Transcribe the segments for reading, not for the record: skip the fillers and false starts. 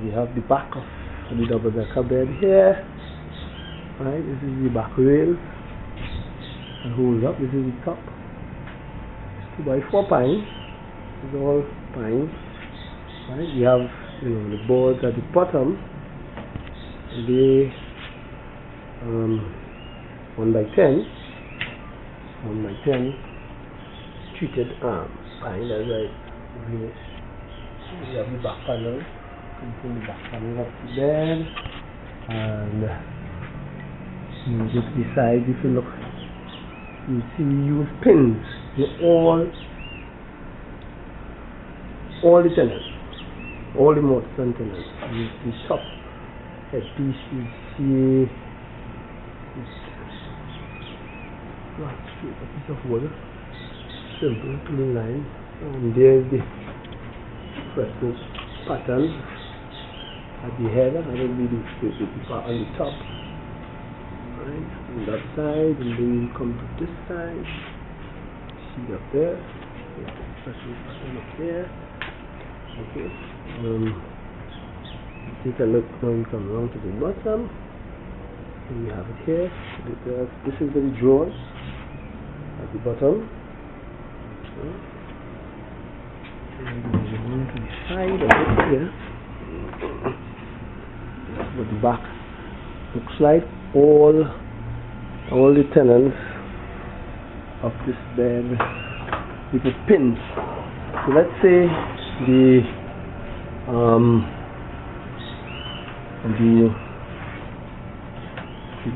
we have the back of the double-decker bed here. Right, this is the back rail that holds up. This is the top. It's 2x4 pine. It's all pine. Right, we have the boards at the bottom. They 1x10 treated pine. That's right. We have the back panel. Complete the back panel of the bed, and you go to the side. If you look, you see we use pins in all the tenants, all the mortars and tenants. The top headpiece you see is not straight, a piece of wood, simple, clean line, and there's the Present pattern at the head, and it will be the part on the top. Right, on that side, and then you come to this side. See up there, Present pattern up there. Okay, take a look now. You come around to the bottom, and you have it here. This is the drawers at the bottom. Okay. And then you go to the side of it here. That's what the back looks like. All the tenants of this bed, we put pins. So let's say the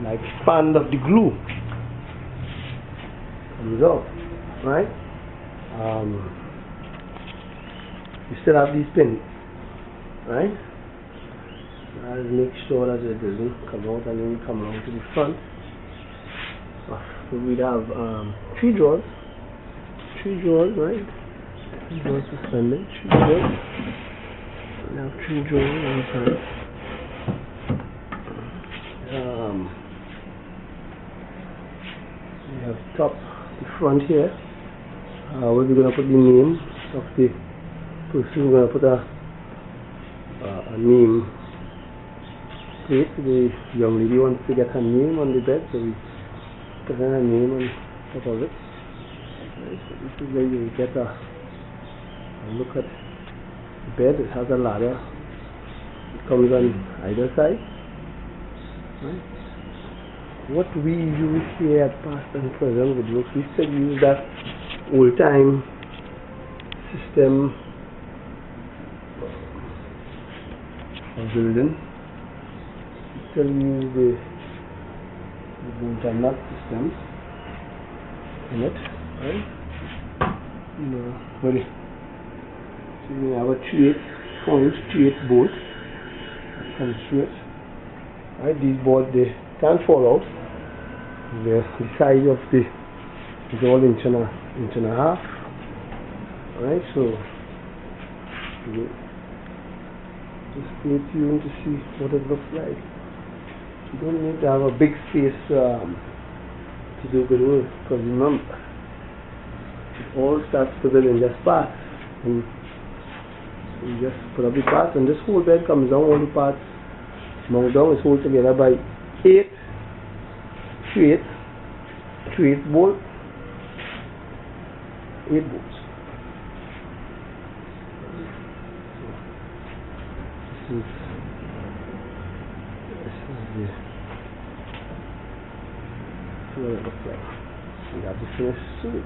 like band of the glue comes out, right? You still have these pins, right? I'll make sure that it doesn't come out, and then you come around to the front. So we have 3 drawers, right? 3 drawers suspended, 3 drawers. We have 3 drawers on the front. We have top, the front here, where we're going to put the name of the person. We're going to put a name plate. The young lady wants to get her name on the bed, so we put her name on top of it. Right, so this is where you get a look at the bed. It has a ladder. It comes on either side. Right. What we use here at Past and Present Woodwork, we still use that old-time system of building. We still use the bolt and nut system in it, right? So we have a 3/8 bolt that comes straight. Right, these bolts, they can't fall out. The size of the is all inch and a half. Right, so just stay tuned to see what it looks like. You don't need to have a big space to do good work, because remember, it all starts to build in just parts, and so you just put up the parts, and this whole bed comes down. All the parts mount down is held together by 8 bolts. 8 bolts. This is what it looks like. We have the finished suit.